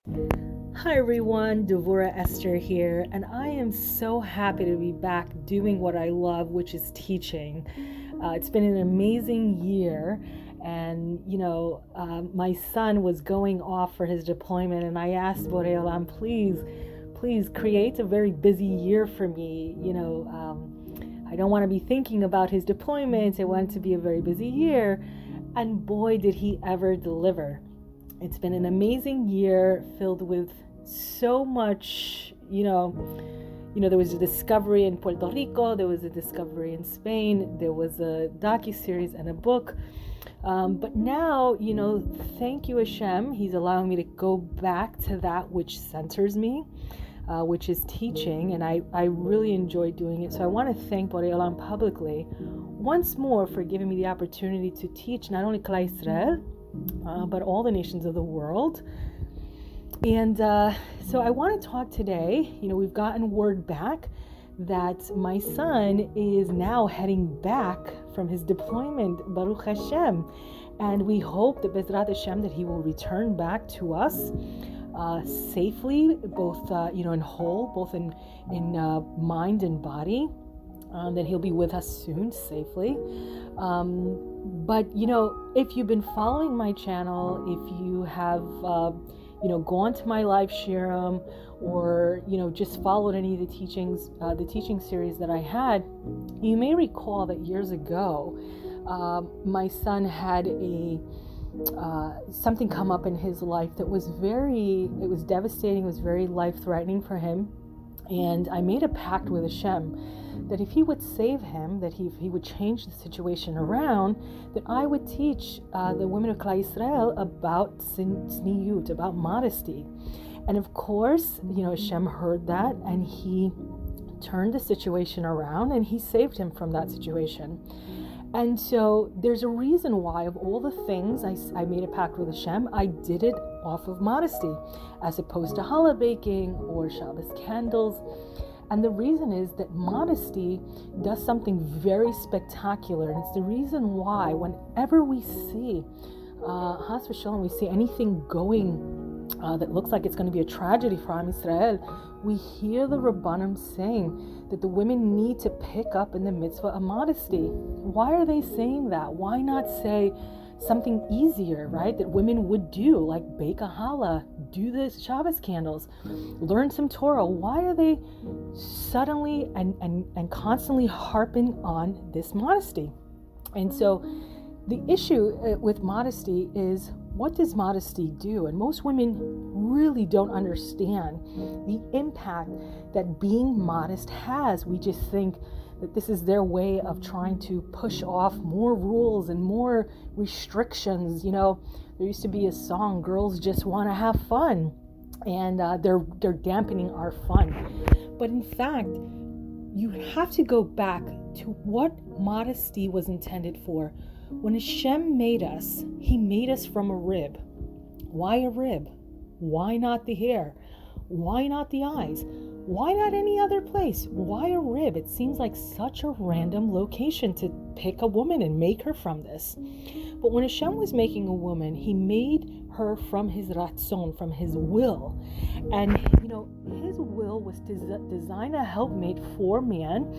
Hi everyone, Devora Esther here, and I am so happy to be back doing what I love, which is teaching. It's been an amazing year, and my son was going off for his deployment, and I asked Borei Olam, please create a very busy year for me. I don't want to be thinking about his deployment. I want it to be a very busy year, and boy, did he ever deliver. It's been an amazing year filled with so much, there was a discovery in Puerto Rico, there was a discovery in Spain, there was a docuseries and a book. But now, thank you HaShem, he's allowing me to go back to that which centers me, which is teaching, and I really enjoy doing it. So I want to thank Borei Olam publicly once more for giving me the opportunity to teach not only Klal Yisrael, but all the nations of the world. And so I want to talk today. We've gotten word back that my son is now heading back from his deployment, Baruch HaShem, and we hope that Bezrat HaShem that he will return back to us safely, both in whole, both in mind and body. That he'll be with us soon safely. But if you've been following my channel, if you have gone to my live shiurim, or just followed any of the teaching series that I had, you may recall that years ago my son had something come up in his life that was devastating, it was very life-threatening for him. And I made a pact with HaShem that if he would save him, that he would change the situation around, that I would teach the women of Klal Yisrael about tzniut, about modesty. And of course, HaShem heard that, and he turned the situation around, and he saved him from that situation. And so there's a reason why, of all the things I made a pact with HaShem, I did it off of modesty, as opposed to challah baking or Shabbos candles. And the reason is that modesty does something very spectacular. And it's the reason why whenever we see, Chas v'shalom, we see anything going that looks like it's going to be a tragedy for Am Yisrael, we hear the Rabbanim saying that the women need to pick up in the mitzvah of modesty. Why are they saying that? Why not say something easier, right, that women would do, like bake a challah, do the Shabbos candles, learn some Torah? Why are they suddenly and constantly harping on this modesty? And so the issue with modesty is, what does modesty do? And most women really don't understand the impact that being modest has. We just think that this is their way of trying to push off more rules and more restrictions. There used to be a song, "Girls Just Want to Have Fun," and they're dampening our fun. But in fact, you have to go back to what modesty was intended for. When HaShem made us, he made us from a rib. Why a rib? Why not the hair? Why not the eyes? Why not any other place? Why a rib? It seems like such a random location to pick a woman and make her from this. But when HaShem was making a woman, he made her from his ratzon, from his will. And, his will was to design a helpmate for man,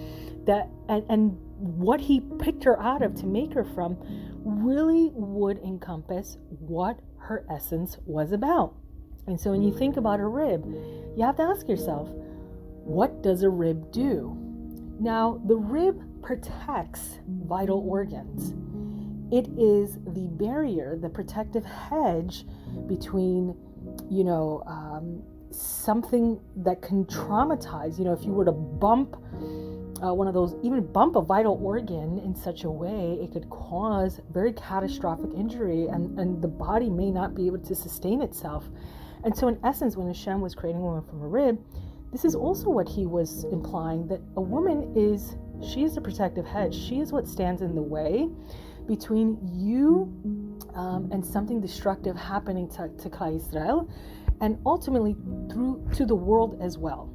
and what he picked her out of to make her from really would encompass what her essence was about. And so when you think about a rib, you have to ask yourself, what does a rib do? Now, the rib protects vital organs. It is the barrier, the protective hedge between, something that can traumatize. If you were to bump one of those, even bump a vital organ in such a way, it could cause very catastrophic injury, and the body may not be able to sustain itself. And so in essence, when HaShem was creating a woman from a rib, this is also what he was implying, that a woman she is the protective hedge. She is what stands in the way between you and something destructive happening to Klal Yisrael, and ultimately to the world as well.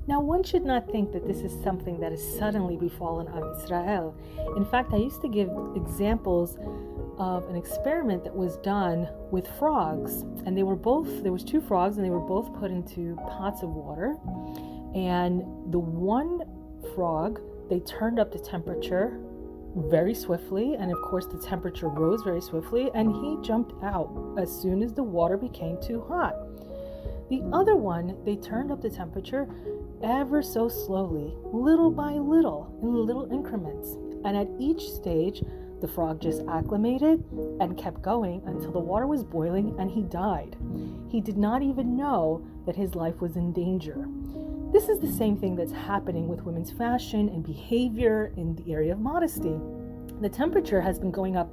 Now, one should not think that this is something that has suddenly befallen Am Yisrael. In fact, I used to give examples of an experiment that was done with frogs. And there was two frogs, and they were both put into pots of water. And the one frog, they turned up the temperature very swiftly, and of course the temperature rose very swiftly, and he jumped out as soon as the water became too hot. The other one, they turned up the temperature ever so slowly, little by little, in little increments. And at each stage, the frog just acclimated and kept going until the water was boiling and he died. He did not even know that his life was in danger. This is the same thing that's happening with women's fashion and behavior in the area of modesty. The temperature has been going up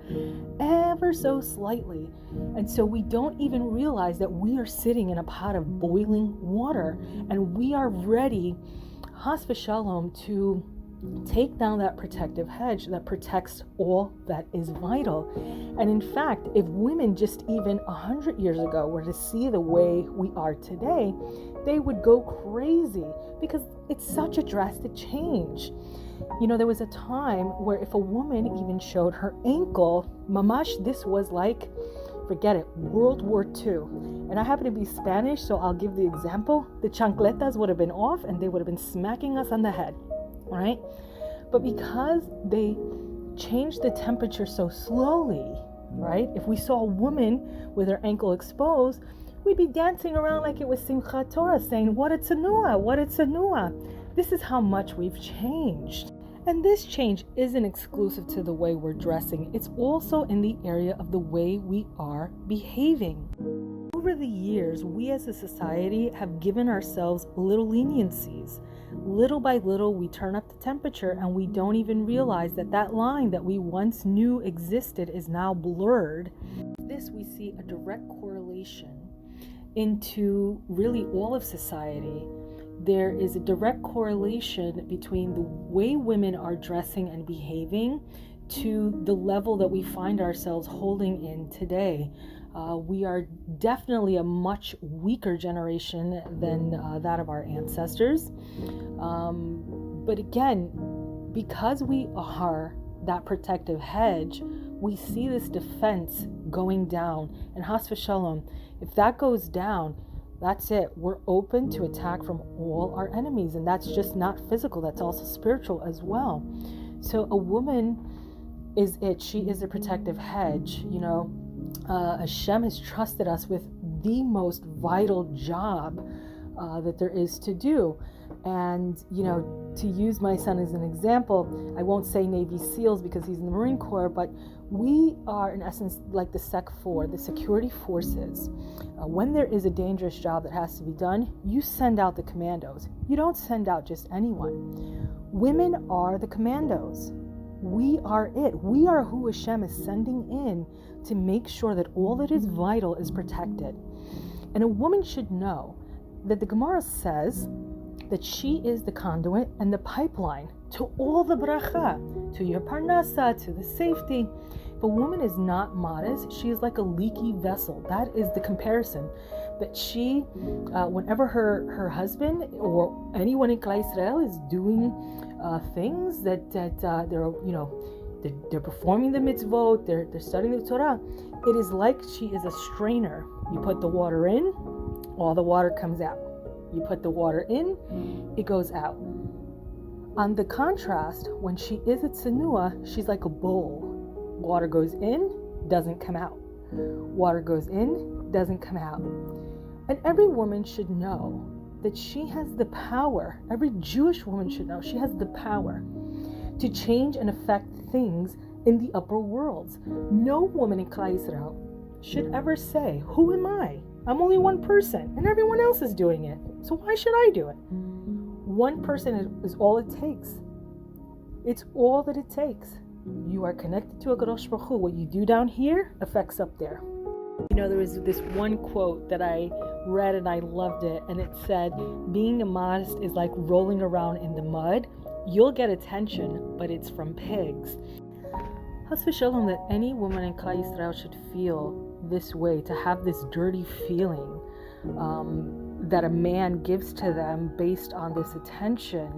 ever so slightly, and so we don't even realize that we are sitting in a pot of boiling water, and we are ready, Chas v'shalom, to take down that protective hedge that protects all that is vital. And in fact, if women just even 100 years ago were to see the way we are today, they would go crazy, because it's such a drastic change. You know, there was a time where if a woman even showed her ankle, mamash, this was like, forget it, World War II. And I happen to be Spanish, so I'll give the example. The chancletas would have been off and they would have been smacking us on the head, right? But because they changed the temperature so slowly, right? If we saw a woman with her ankle exposed, we'd be dancing around like it was Simchat Torah, saying, what a tzanuah, what a tzanuah. This is how much we've changed. And this change isn't exclusive to the way we're dressing. It's also in the area of the way we are behaving. Over the years, we as a society have given ourselves little leniencies. Little by little, we turn up the temperature, and we don't even realize that that line that we once knew existed is now blurred. This, we see a direct correlation into really all of society. There is a direct correlation between the way women are dressing and behaving to the level that we find ourselves holding in today. We are definitely a much weaker generation than that of our ancestors. But again, because we are that protective hedge, we see this defense going down. And Chas v'shalom, if that goes down, that's it. We're open to attack from all our enemies. And that's just not physical. That's also spiritual as well. So a woman is it. She is a protective hedge. You know, HaShem has trusted us with the most vital job that there is to do. And, you know, to use my son as an example, I won't say Navy SEALs because he's in the Marine Corps, but we are in essence like the Sec 4, the security forces. When there is a dangerous job that has to be done, you send out the commandos. You don't send out just anyone. Women are the commandos. We are it. We are who HaShem is sending in to make sure that all that is vital is protected. And a woman should know that the Gemara says that she is the conduit and the pipeline to all the bracha, to your parnasa, to the safety. If a woman is not modest, she is like a leaky vessel. That is the comparison. That she, whenever her husband or anyone in Klal Yisrael is doing things that they're performing the mitzvot, they're studying the Torah, it is like she is a strainer. You put the water in, all the water comes out. You put the water in, it goes out. On the contrast, when she is a tzanuah, she's like a bowl. Water goes in, doesn't come out. Water goes in, doesn't come out. And every woman should know that she has the power, every Jewish woman should know, she has the power to change and affect things in the upper worlds. No woman in Klal Yisrael should ever say, who am I? I'm only one person and everyone else is doing it. So why should I do it? One person is all it takes. It's all that it takes. You are connected to a Kadosh Baruch Hu. What you do down here affects up there. You know, there was this one quote that I read and I loved it. And it said, being immodest is like rolling around in the mud. You'll get attention, but it's from pigs. Chas v'shalom, that any woman in Klal Yisrael should feel this way, to have this dirty feeling that a man gives to them based on this attention.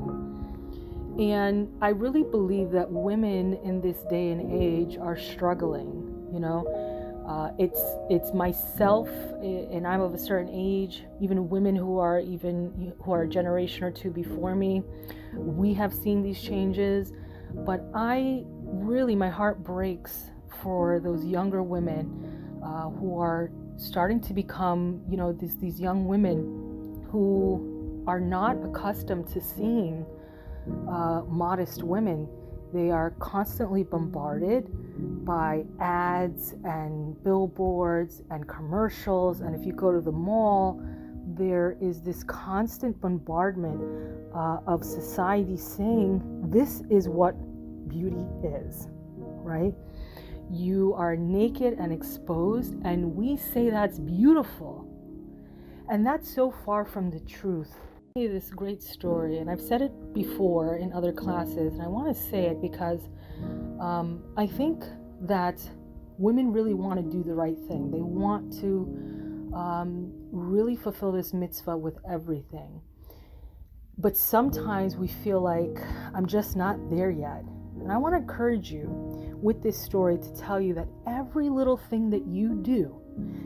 And I really believe that women in this day and age are struggling. It's myself, and I'm of a certain age, even women who are a generation or two before me. We have seen these changes, but my heart breaks for those younger women who are starting to become, these young women who are not accustomed to seeing modest women. They are constantly bombarded by ads and billboards and commercials, and if you go to the mall, there is this constant bombardment of society saying this is what beauty is, right? You are naked and exposed, and we say that's beautiful, and that's so far from the truth. This great story, and I've said it before in other classes, and I want to say it because I think that women really want to do the right thing. They want to really fulfill this mitzvah with everything, but sometimes we feel like I'm just not there yet. And I want to encourage you with this story to tell you that every little thing that you do,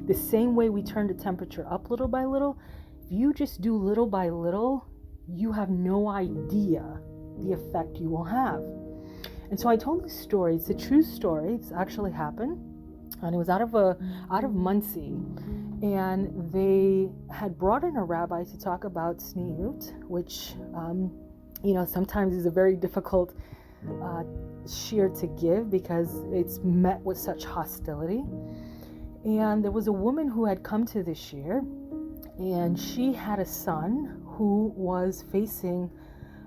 the same way we turn the temperature up little by little, if you just do little by little, you have no idea the effect you will have. And so I told this story. It's a true story. It's actually happened, and it was out of Muncie, and they had brought in a rabbi to talk about tzniut, which sometimes is a very difficult shir to give because it's met with such hostility. And there was a woman who had come to this shir, and she had a son who was facing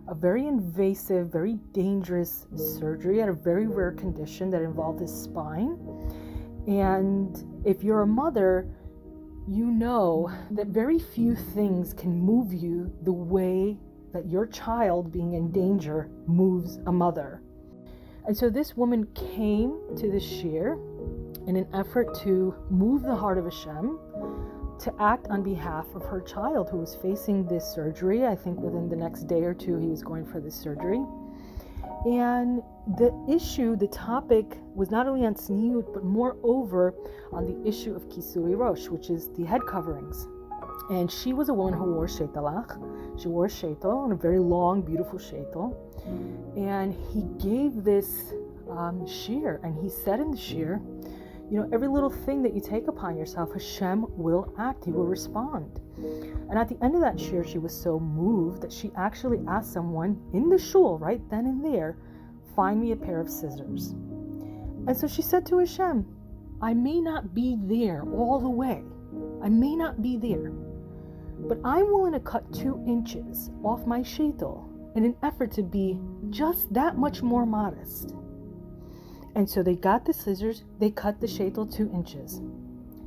a very invasive, very dangerous surgery at a very rare condition that involved his spine. And if you're a mother, you know that very few things can move you the way that your child being in danger moves a mother. And so this woman came to the shir in an effort to move the heart of HaShem, to act on behalf of her child who was facing this surgery. I think within the next day or two he was going for this surgery. And the topic was not only on tzniut, but moreover on the issue of kisuri rosh, which is the head coverings. And she was a woman who wore sheitalach. She wore a sheitel, and a very long, beautiful sheitel. And he gave this shir, and he said in the shir, every little thing that you take upon yourself, HaShem will act, He will respond. And at the end of that shir, she was so moved that she actually asked someone in the shul, right then and there, find me a pair of scissors. And so she said to HaShem, I may not be there all the way. I may not be there, but I'm willing to cut 2 inches off my sheitel in an effort to be just that much more modest. And so they got the scissors, they cut the sheitel 2 inches.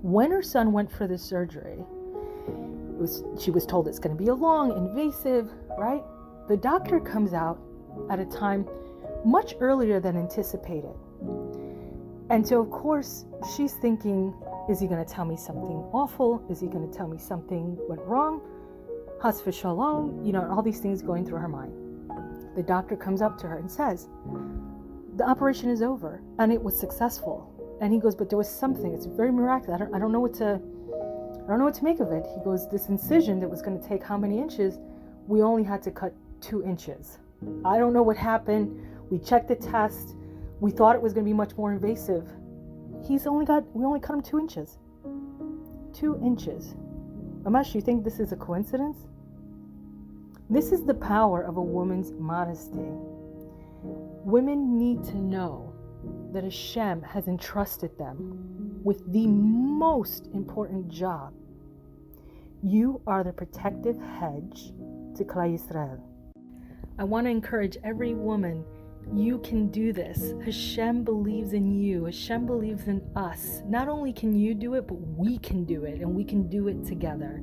When her son went for the surgery, she was told it's going to be a long, invasive, right? The doctor comes out at a time much earlier than anticipated. And so, of course, she's thinking, is he going to tell me something awful? Is he going to tell me something went wrong? Has v'shalom, all these things going through her mind. The doctor comes up to her and says, the operation is over, and it was successful. And he goes, but there was something. It's very miraculous. I don't know what to make of it. He goes, this incision that was going to take how many inches? We only had to cut 2 inches. I don't know what happened. We checked the test. We thought it was going to be much more invasive. We only cut him 2 inches. 2 inches. Amash, you think this is a coincidence? This is the power of a woman's modesty. Women need to know that HaShem has entrusted them with the most important job. You are the protective hedge to Klal Yisrael. I want to encourage every woman, you can do this. HaShem believes in you. HaShem believes in us. Not only can you do it, but we can do it, and we can do it together.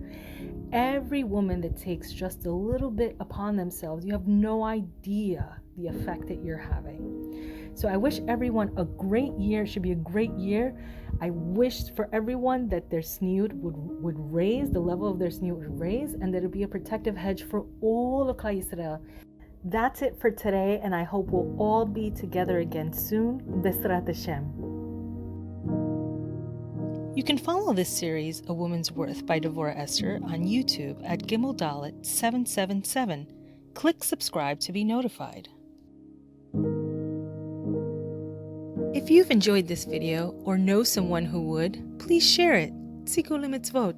Every woman that takes just a little bit upon themselves, you have no idea the effect that you're having. So I wish everyone a great year. It should be a great year. I wish for everyone that their tzniut would raise, the level of their tzniut would raise, and that it would be a protective hedge for all of Klal Yisrael. That's it for today, and I hope we'll all be together again soon. B'ezrat Hashem. You can follow this series, A Woman's Worth by Devorah Esther, on YouTube at Gimel Dalet 777. Click subscribe to be notified. If you've enjoyed this video or know someone who would, please share it. Tzikku limitzvot.